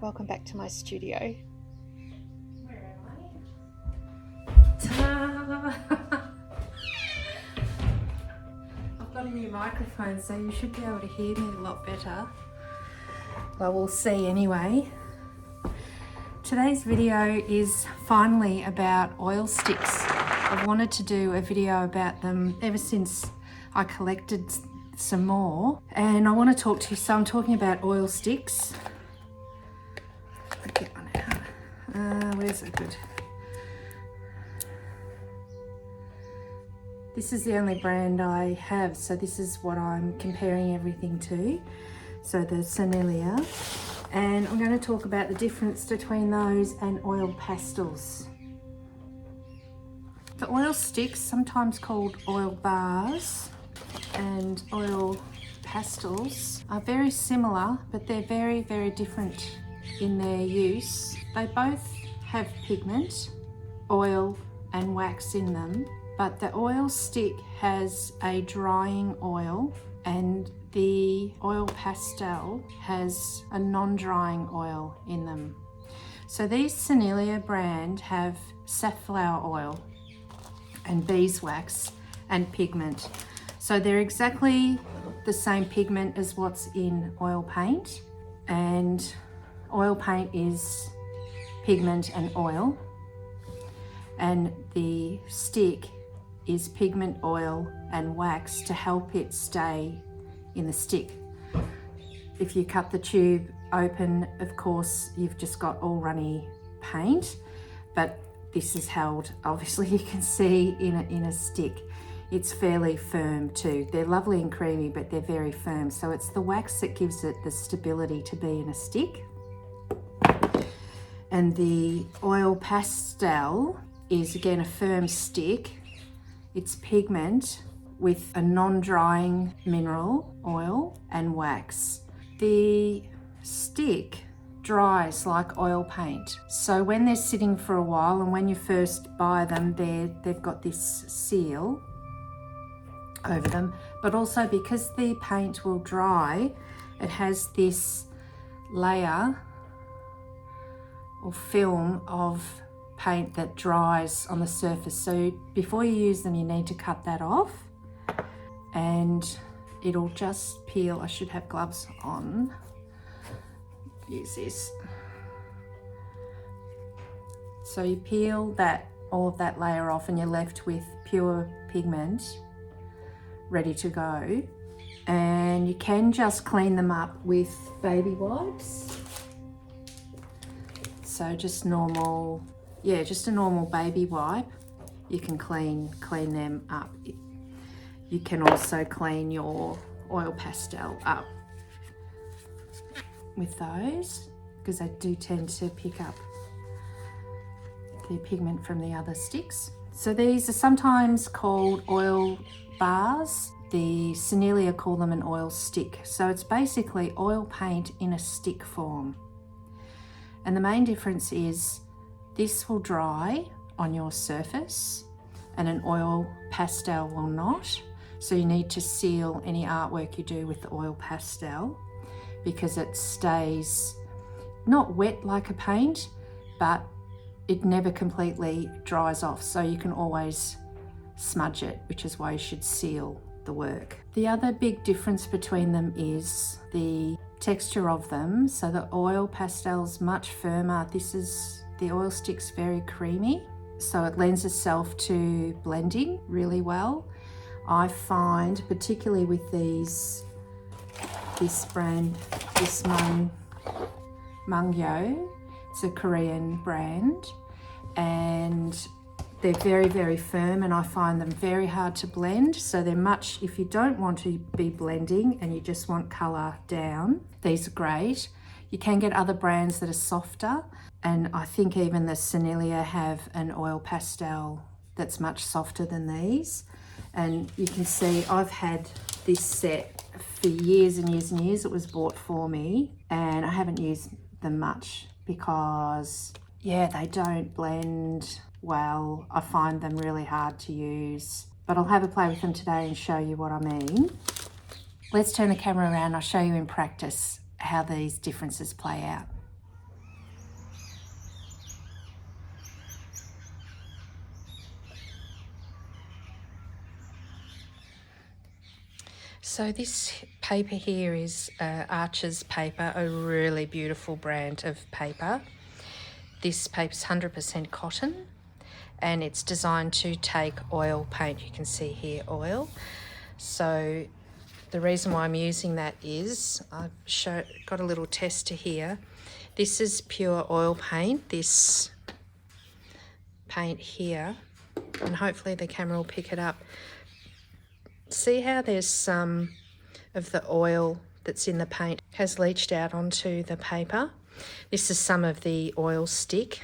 welcome back to my studio. Where am I? Ta-da! I've got a new microphone, so you should be able to hear me a lot better. Well, we'll see anyway. Today's video is finally about oil sticks. I've wanted to do a video about them ever since I collected some more, and I want to talk to you. So I'm talking about oil sticks. I'll get one out. Where's it? Good. This is the only brand I have, so this is what I'm comparing everything to. So the Selina, and I'm going to talk about the difference between those and oil pastels. The oil sticks, sometimes called oil bars, and oil pastels are very similar, but they're very, very different in their use. They both have pigment, oil and wax in them, but the oil stick has a drying oil and the oil pastel has a non-drying oil in them. So these Selina brand have safflower oil and beeswax and pigment. So they're exactly the same pigment as what's in oil paint, and oil paint is pigment and oil, and the stick is pigment, oil and wax to help it stay in the stick. If you cut the tube open, of course you've just got all runny paint, but this is held, obviously you can see, in a stick. It's fairly firm too. They're lovely and creamy, but they're very firm. So it's the wax that gives it the stability to be in a stick. And the oil pastel is again a firm stick. It's pigment with a non-drying mineral oil and wax. The stick dries like oil paint. So when they're sitting for a while, and when you first buy them, they've got this seal over them, but also because the paint will dry, it has this layer or film of paint that dries on the surface. So before you use them, you need to cut that off, and it'll just peel. I should have gloves on. Use this. So you peel all of that layer off, and you're left with pure pigment ready to go. And you can just clean them up with baby wipes. So just normal, just a normal baby wipe. You can clean them up. You can also clean your oil pastel up with those, because they do tend to pick up the pigment from the other sticks. So these are sometimes called oil bars. The Selina call them an oil stick. So it's basically oil paint in a stick form. And the main difference is this will dry on your surface and an oil pastel will not. So you need to seal any artwork you do with the oil pastel, because it stays not wet like a paint, but it never completely dries off. So you can always smudge it, which is why you should seal the work. The other big difference between them is the texture of them. So the oil pastel's much firmer. The oil stick's very creamy, so it lends itself to blending really well. I find, particularly with this brand, this Mungyo, it's a Korean brand, and they're very, very firm, and I find them very hard to blend. So they're much, if you don't want to be blending and you just want colour down, these are great. You can get other brands that are softer, and I think even the Selina have an oil pastel that's much softer than these. And you can see I've had this set for years and years and years. It was bought for me, and I haven't used them much because they don't blend well. I find them really hard to use, but I'll have a play with them today and show you what I mean. Let's turn the camera around. I'll show you in practice how these differences play out. So this paper here is Archer's paper, a really beautiful brand of paper. This paper's 100% cotton and it's designed to take oil paint. You can see here oil. So the reason why I'm using that is I've got a little tester here. This is pure oil paint, this paint here, and hopefully the camera will pick it up. See how there's some of the oil that's in the paint has leached out onto the paper? This is some of the oil stick,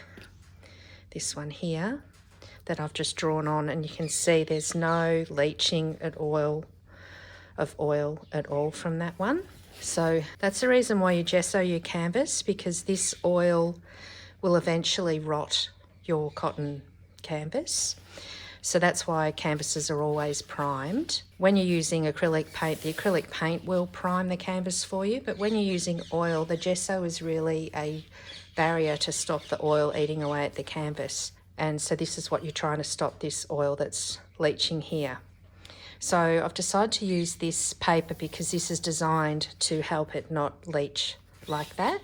this one here, that I've just drawn on, and you can see there's no leaching of oil at all from that one. So that's the reason why you gesso your canvas, because this oil will eventually rot your cotton canvas. So that's why canvases are always primed. When you're using acrylic paint, the acrylic paint will prime the canvas for you, but when you're using oil, the gesso is really a barrier to stop the oil eating away at the canvas. And so this is what you're trying to stop, this oil that's leaching here. So I've decided to use this paper because this is designed to help it not leach like that.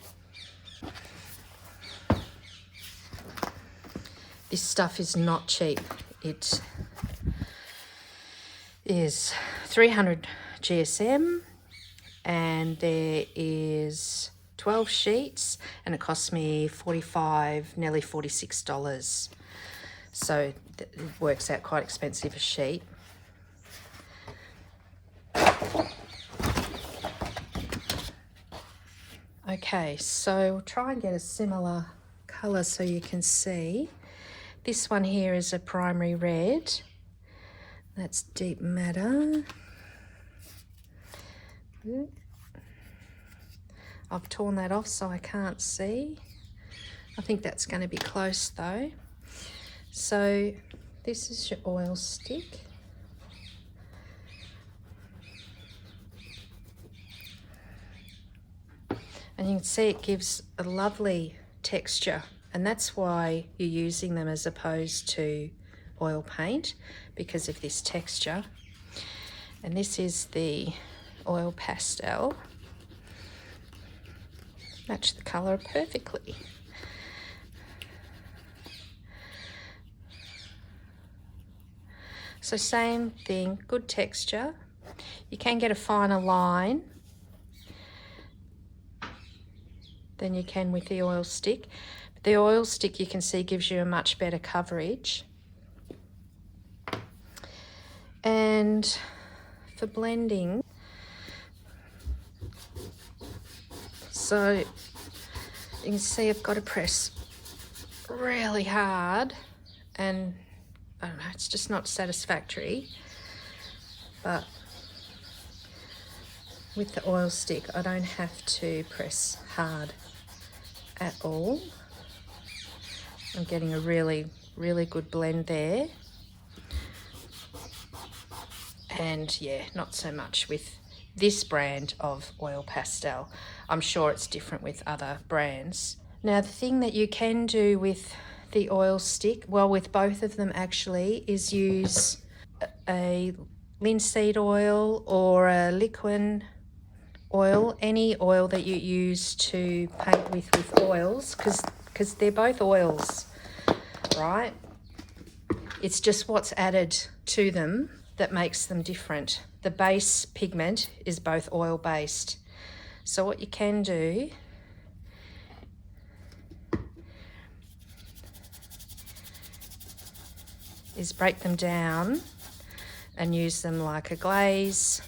This stuff is not cheap. It is 300 GSM and there is 12 sheets and it cost me $45, nearly $46. So it works out quite expensive a sheet. Okay, so we'll try and get a similar colour so you can see. This one here is a primary red. That's deep madder. I've torn that off so I can't see. I think that's going to be close though. So this is your oil stick. And you can see it gives a lovely texture, and that's why you're using them as opposed to oil paint, because of this texture. And this is the Oil Pastel. Match the colour perfectly. So same thing, good texture. You can get a finer line than you can with the oil stick. But the oil stick, you can see, gives you a much better coverage. And for blending, so you can see I've got to press really hard, and I don't know, it's just not satisfactory. But with the oil stick, I don't have to press hard at all. I'm getting a really, really good blend there. And yeah, not so much with this brand of Oil Pastel. I'm sure it's different with other brands. Now, the thing that you can do with the oil stick, well, with both of them actually, is use a linseed oil or a liquid oil, any oil that you use to paint with oils, because they're both oils, right? It's just what's added to them that makes them different. The base pigment is both oil based. So what you can do is break them down and use them like a glaze.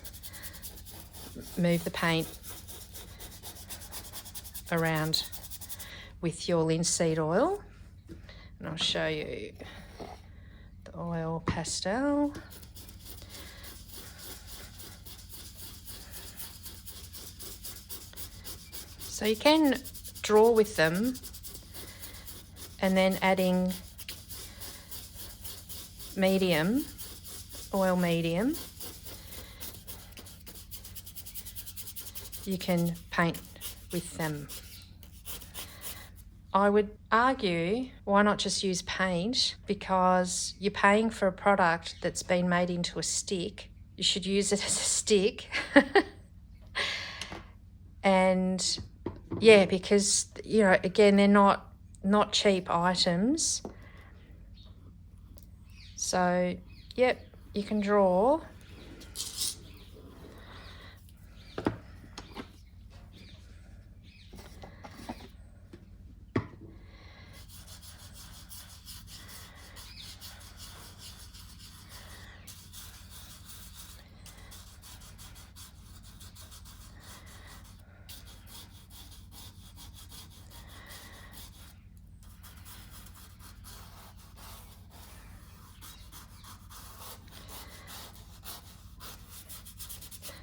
Move the paint around with your linseed oil, and I'll show you the Oil Pastel. So you can draw with them and then adding medium, oil medium, you can paint with them. I would argue, why not just use paint? Because you're paying for a product that's been made into a stick, you should use it as a stick. And yeah, because, you know, again, they're not cheap items. So, yep, you can draw.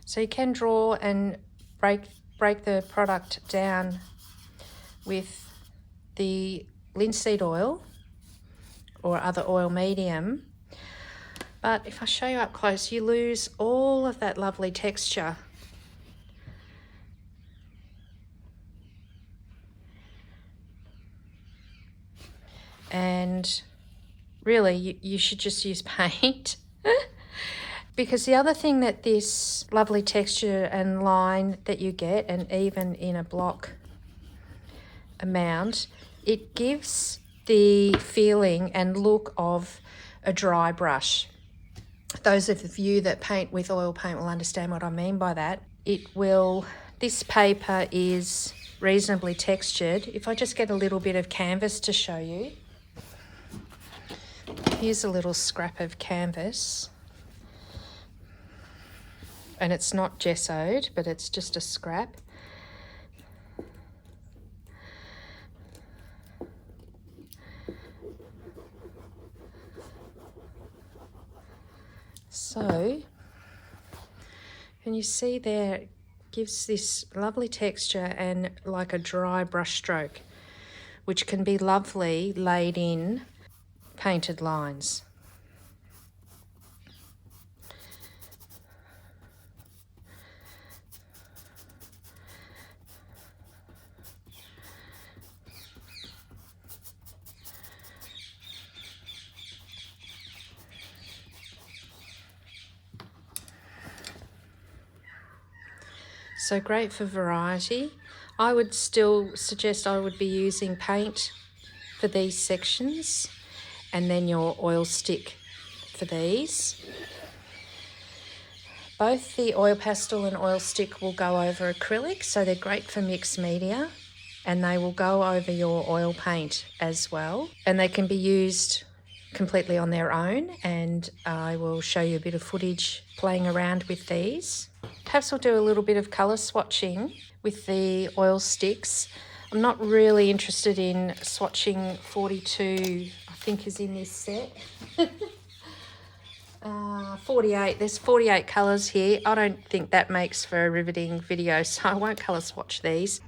So you can draw and break the product down with the linseed oil or other oil medium. But if I show you up close, you lose all of that lovely texture. And really, you should just use paint. Because the other thing that this lovely texture and line that you get, and even in a block amount, it gives the feeling and look of a dry brush. Those of you that paint with oil paint will understand what I mean by that. This paper is reasonably textured. If I just get a little bit of canvas to show you. Here's a little scrap of canvas. And it's not gessoed, but it's just a scrap. So, can you see there, it gives this lovely texture and like a dry brush stroke, which can be lovely laid in painted lines. So great for variety. I would still suggest I would be using paint for these sections and then your oil stick for these. Both the oil pastel and oil stick will go over acrylic, so they're great for mixed media, and they will go over your oil paint as well. And they can be used completely on their own, and I will show you a bit of footage playing around with these. Perhaps we'll do a little bit of colour swatching with the oil sticks. I'm not really interested in swatching 42, I think is in this set. 48, there's 48 colours here. I don't think that makes for a riveting video, so I won't colour swatch these.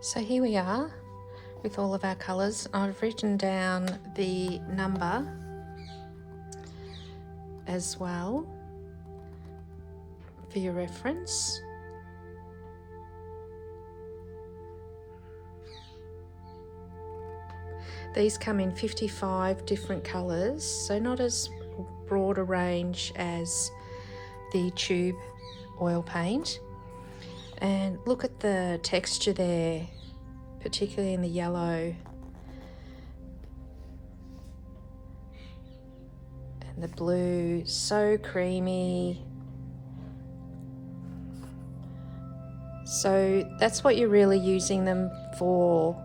So here we are with all of our colours. I've written down the number as well for your reference. These come in 55 different colours, so not as broad a range as the tube oil paint. And look at the texture there, particularly in the yellow and the blue, so creamy. So that's what you're really using them for,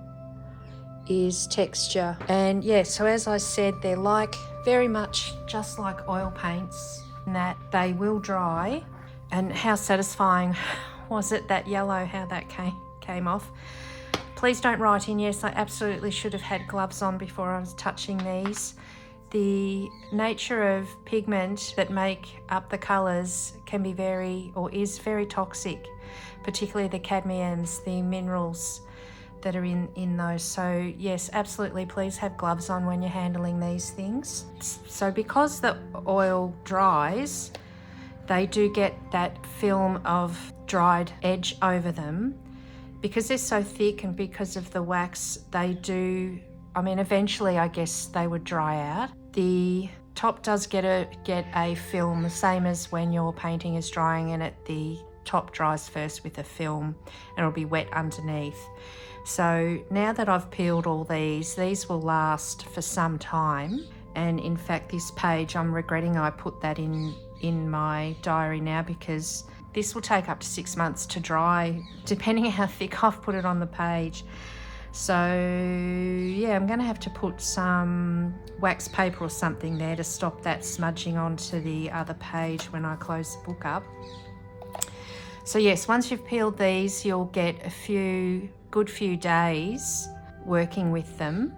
is texture. And yeah, so as I said, they're like very much just like oil paints in that they will dry. And how satisfying was it, that yellow, how that came off. Please don't write in, yes, I absolutely should have had gloves on before I was touching these. The nature of pigment that make up the colours can be is very toxic, particularly the cadmiums, the minerals that are in those. So yes, absolutely, please have gloves on when you're handling these things. So because the oil dries, they do get that film of dried edge over them. Because they're so thick and because of the wax, they do, I mean, eventually I guess they would dry out. The top does get a film, the same as when your painting is drying and the top dries first with a film and it'll be wet underneath. So now that I've peeled all these will last for some time. And in fact, this page, I'm regretting I put that in my diary now, because this will take up to 6 months to dry, depending on how thick I've put it on the page. So yeah, I'm going to have to put some wax paper or something there to stop that smudging onto the other page when I close the book up. So yes, once you've peeled these, you'll get a good few days working with them.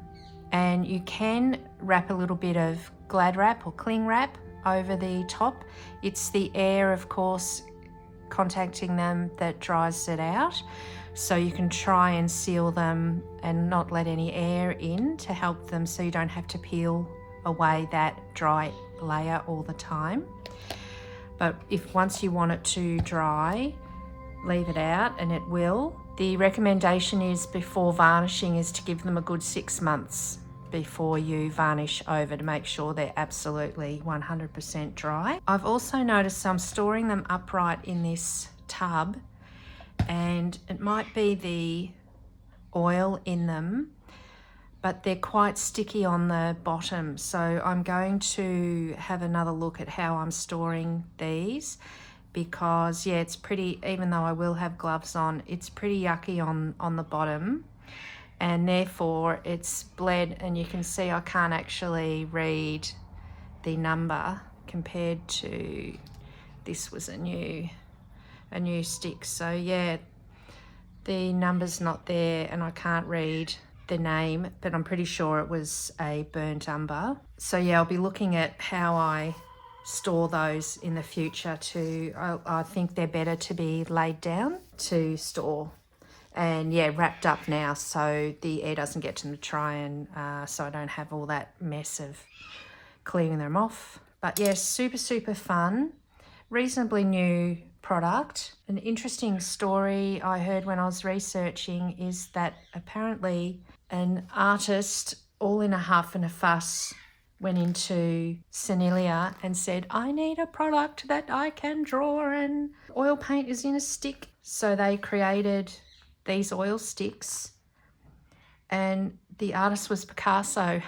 And you can wrap a little bit of Glad wrap or cling wrap over the top. It's the air, of course, contacting them that dries it out. So you can try and seal them and not let any air in to help them, so you don't have to peel away that dry layer all the time. But if once you want it to dry, leave it out and it will. The recommendation is before varnishing is to give them a good 6 months before you varnish over, to make sure they're absolutely 100% dry. I've also noticed I'm storing them upright in this tub, and it might be the oil in them, but they're quite sticky on the bottom. So I'm going to have another look at how I'm storing these, because yeah, it's pretty, even though I will have gloves on, it's pretty yucky on the bottom, and therefore it's bled, and you can see I can't actually read the number compared to this was a new stick. So yeah, the number's not there and I can't read the name, but I'm pretty sure it was a burnt umber. So yeah, I'll be looking at how I store those in the future too. I think they're better to be laid down to store, and yeah, wrapped up now so the air doesn't get to them to try, and so I don't have all that mess of cleaning them off. But yeah, super fun, reasonably new product. An interesting story I heard when I was researching is that apparently an artist, all in a huff and a fuss, went into Selina and said, I need a product that I can draw, and oil paint is in a stick. So they created these oil sticks, and the artist was Picasso.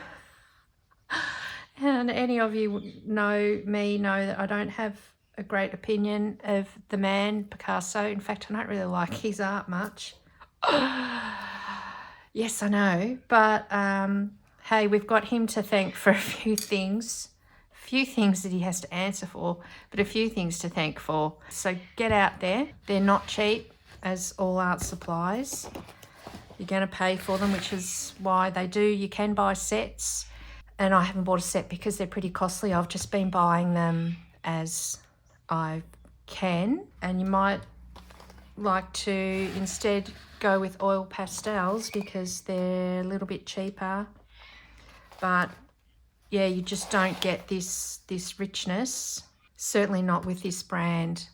And any of you know that I don't have a great opinion of the man Picasso. In fact, I don't really like his art much. Yes, I know, but hey, we've got him to thank for a few things that he has to answer for, but a few things to thank for. So get out there. They're not cheap, as all art supplies. You're going to pay for them, which is why they do. You can buy sets, and I haven't bought a set because they're pretty costly. I've just been buying them as I can, and you might like to instead go with Oil Pastels because they're a little bit cheaper. But yeah, you just don't get this richness. Certainly not with this brand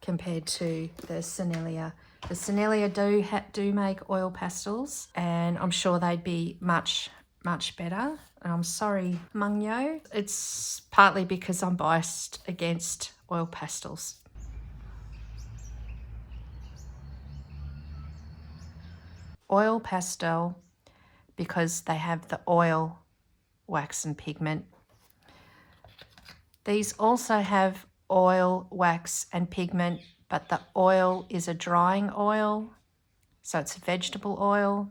compared to the Selina. The Selina do make oil pastels, and I'm sure they'd be much better. And I'm sorry, Mungyo. It's partly because I'm biased against oil pastels. Oil pastel because they have the oil, wax and pigment. These also have oil, wax and pigment, but the oil is a drying oil, so it's vegetable oil.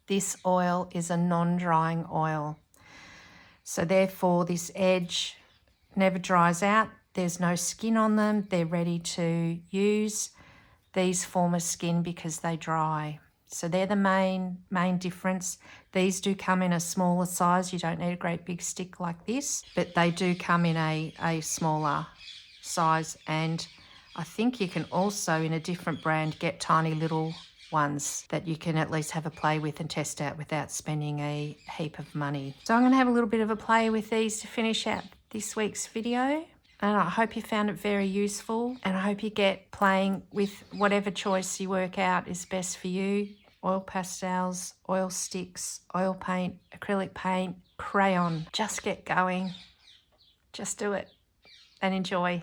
This oil is a non-drying oil. So therefore this edge never dries out. There's no skin on them. They're ready to use. These form a skin because they dry. So they're the main difference. These do come in a smaller size. You don't need a great big stick like this, but they do come in a smaller size. And I think you can also, in a different brand, get tiny little ones that you can at least have a play with and test out without spending a heap of money. So I'm going to have a little bit of a play with these to finish out this week's video. And I hope you found it very useful, and I hope you get playing with whatever choice you work out is best for you. Oil pastels, oil sticks, oil paint, acrylic paint, crayon. Just get going. Just do it and enjoy.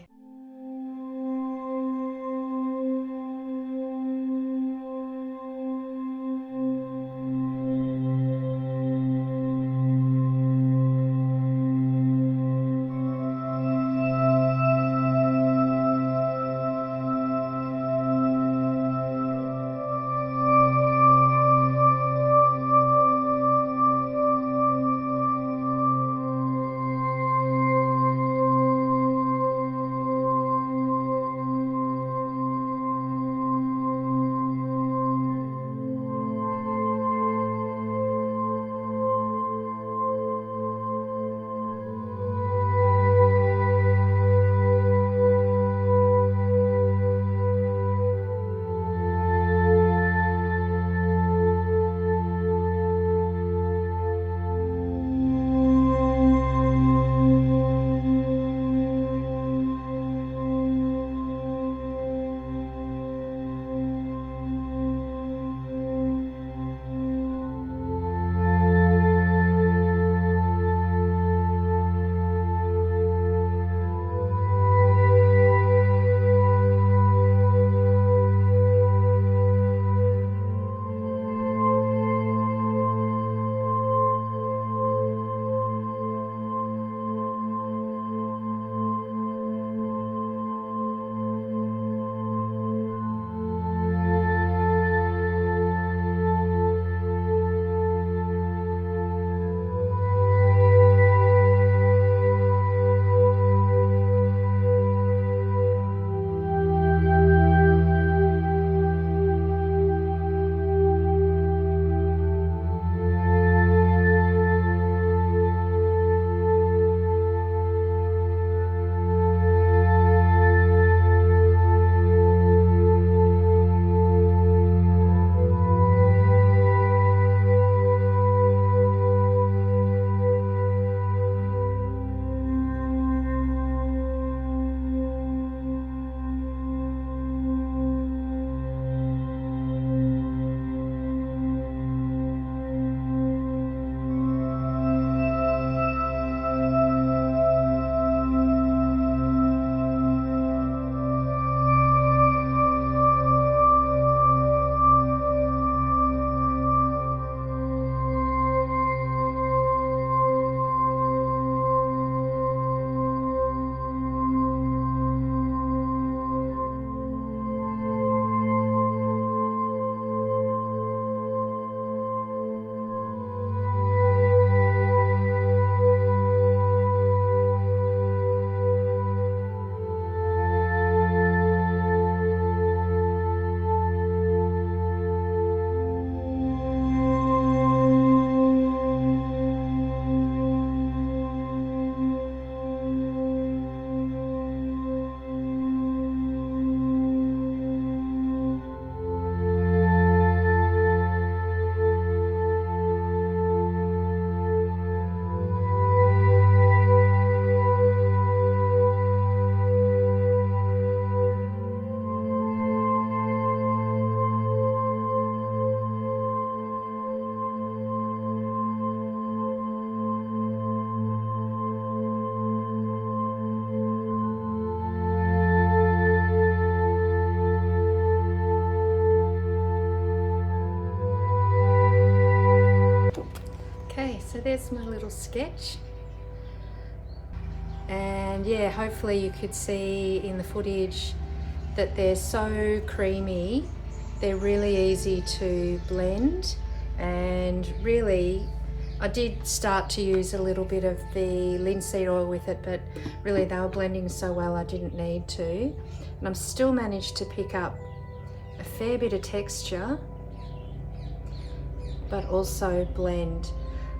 there's my little sketch. And yeah, hopefully you could see in the footage that they're so creamy. They're really easy to blend, and really I did start to use a little bit of the linseed oil with it, but really they were blending so well I didn't need to. And I'm still managed to pick up a fair bit of texture, but also blend.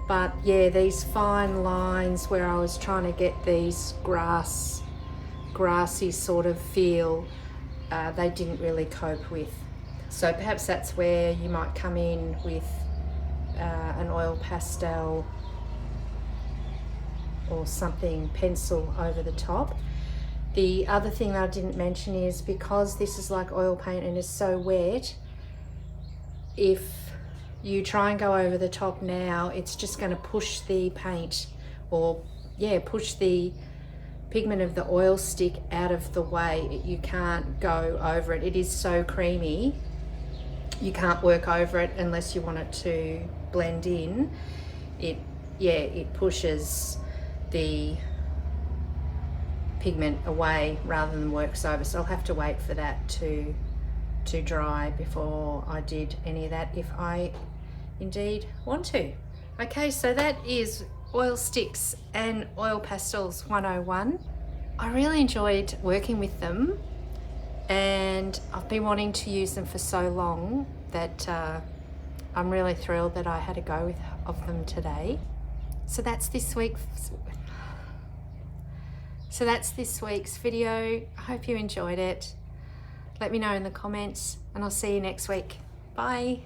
But yeah, these fine lines where I was trying to get these grassy sort of feel, they didn't really cope with. So perhaps that's where you might come in with an oil pastel or something pencil over the top. The other thing that I didn't mention is, because this is like oil paint and is so wet, if you try and go over the top now, it's just going to push the paint, or yeah, push the pigment of the oil stick out of the way. You can't go over it. It is so creamy. You can't work over it unless you want it to blend in. It pushes the pigment away rather than works over. So I'll have to wait for that to dry before I did any of that, if I indeed want to. Okay, so that is oil sticks and oil pastels 101. I really enjoyed working with them, and I've been wanting to use them for so long that I'm really thrilled that I had a go of them today. So that's this week's video. I hope you enjoyed it. Let me know in the comments, and I'll see you next week. Bye.